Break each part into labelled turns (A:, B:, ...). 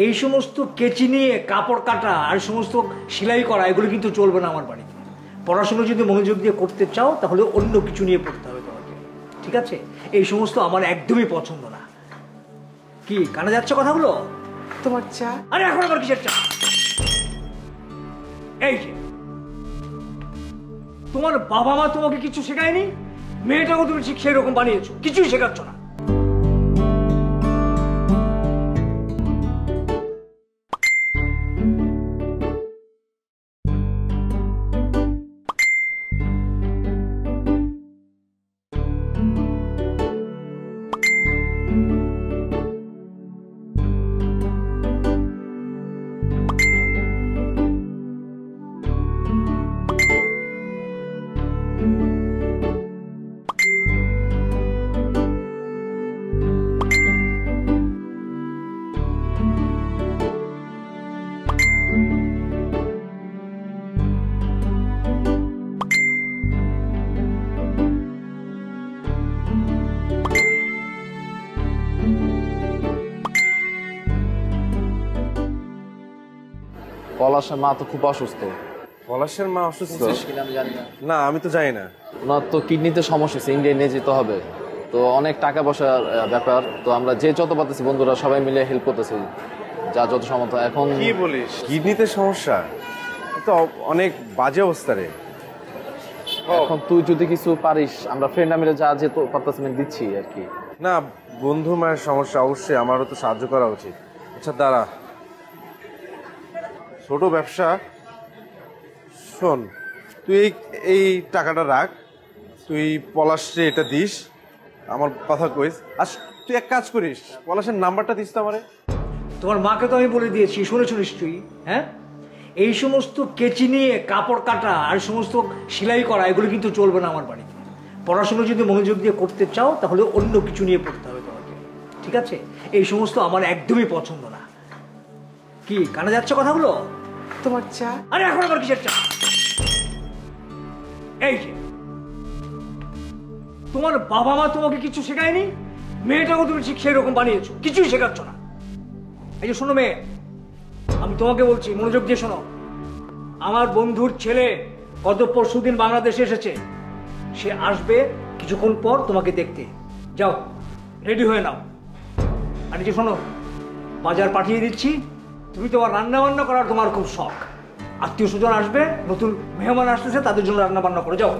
A: এই সমস্ত কেচি নিয়ে কাপড় কাটা আর সমস্ত সেলাই করা এগুলো কিন্তু চলবে না আমার বাড়িতে। পড়াশুনো যদি মনোযোগ দিয়ে করতে চাও তাহলে অন্য কিছু নিয়ে পড়তে হবে তোমাকে, ঠিক আছে? এই সমস্ত আমার একদমই পছন্দ না। কি কানে যাচ্ছে কথাগুলো?
B: তোমার চা।
A: আরে এখন আবার কিসের চা? এই যে তোমার বাবা মা তোমাকে কিছু শেখায়নি, মেয়েটাকে তুমি ঠিক সেই রকম বানিয়েছো, কিছুই শেখাচ্ছ না।
C: পলাশের মা তো খুব অসুস্থ।
D: পলাশের মা অসুস্থ?
C: আমি জানি না।
D: না, আমি তো জানি না।
C: ওনার তো কিডনিতে সমস্যা আছে, ইন্ডিয়া নিয়ে যেতে হবে, তো অনেক টাকা পয়সার ব্যাপার। তো আমরা যে যত পারতেছি বন্ধুরা সবাই মিলে হেল্প করতেছি যা যত সমর্থ। এখন
D: কি বলিস, কিডনিতে সমস্যা? তো অনেক বাজে অবস্থা রে।
C: এখন তুই যদি কিছু পারিস, আমরা ফ্রেন্ড মিলে যা যে পারতেছি দিচ্ছি আর কি।
D: না, বন্ধু মায়ের সমস্যা, অবশ্যই আমারও তো সাহায্য করা উচিত। আচ্ছা দাঁড়া, ছোট ব্যবসা। শোন, তুই এই টাকাটা রাখ, তুই পলাশে এটা দিস, আমার কথা কইস। আর তুই এক কাজ করিস, পলাশের নাম্বারটা দিস তো আমারে।
A: তোমার মাকে তো আমি বলে দিয়েছি, শুনেছো নিশ্চয়ই? হ্যাঁ, এই সমস্ত কেচি নিয়ে কাপড় কাটা আর সমস্ত সেলাই করা এগুলো কিন্তু চলবে না আমার বাড়িতে। পড়াশুনো যদি মনোযোগ দিয়ে করতে চাও তাহলে অন্য কিছু নিয়ে পড়তে হবে তোমাকে, ঠিক আছে? এই সমস্ত আমার একদমই পছন্দ না। কি কানে যাচ্ছে কথাগুলো?
B: তোমার চা।
A: আরে এখন আবার কিসের চা? এই যে তোমার বাবা মা তোমাকে কিছু শেখায়নি, মেয়েটাকে তুমি ঠিক সেই রকম বানিয়েছো, কিছুই শেখাচ্ছ না। এই যে শোনো মেয়ে, আমি তোমাকে বলছি, মনোযোগ দিয়ে শোনো। আমার বন্ধুর ছেলে গত পরশুদিন বাংলাদেশে এসেছে, সে আসবে কিছুক্ষণ পর তোমাকে দেখতে। যাও, রেডি হয়ে নাও। আর এই যে শোনো, বাজার পাঠিয়ে দিচ্ছি, তুমি তোমার রান্না বান্না করার তোমার খুব শখ। আত্মীয় স্বজন আসবে, নতুন মেহমান আসতেছে, তাদের জন্য রান্না বান্না করে যাও।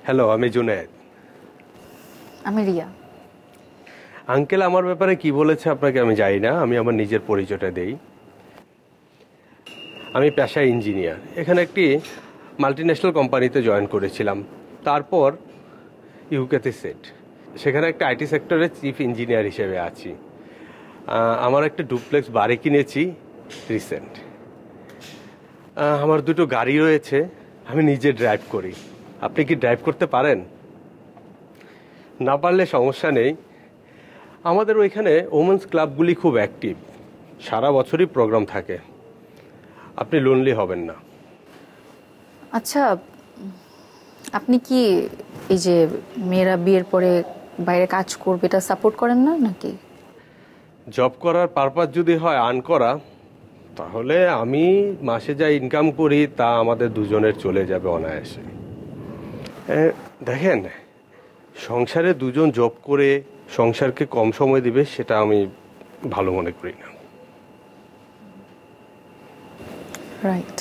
E: হ্যালো, আমি জুনেদ।
F: আমি রিয়া।
E: আঙ্কেল আমার ব্যাপারে কি বলেছে আপনাকে আমি জানি না, আমি আমার নিজের পরিচয়টা দেই। আমি পেশায় ইঞ্জিনিয়ার, এখানে একটি মাল্টিন্যাশনাল কোম্পানিতে জয়েন করেছিলাম, তারপর ইউকেতে সেট, সেখানে একটা আইটি সেক্টরের চিফ ইঞ্জিনিয়ার হিসেবে আছি। আমার একটা ডুপ্লেক্স বাড়ি কিনেছি রিসেন্ট। আমার দুটো গাড়ি রয়েছে, আমি নিজে ড্রাইভ করি। আপনি কি ড্রাইভ করতে পারেন? না পারলে সমস্যা নেই, আমাদের ওইখানে ওমেন্স ক্লাবগুলি খুব অ্যাক্টিভ, সারা বছরই প্রোগ্রাম থাকে, আপনি লোনলি হবেন না।
F: আচ্ছা, আপনি কি এই যে মেয়েরা বিয়ের পরে বাইরে কাজ করবে এটা সাপোর্ট করেন না নাকি?
E: জব করার পারপাস যদি হয় আর্ন করা, তাহলে আমি মাসে যা ইনকাম করি তা আমাদের দুজনের চলে যাবে অনায়াসে। দেখেন, সংসারে দুজন জব করে সংসারকে কম সময় দিবে সেটা আমি ভালো মনে করি না।
F: রাইট।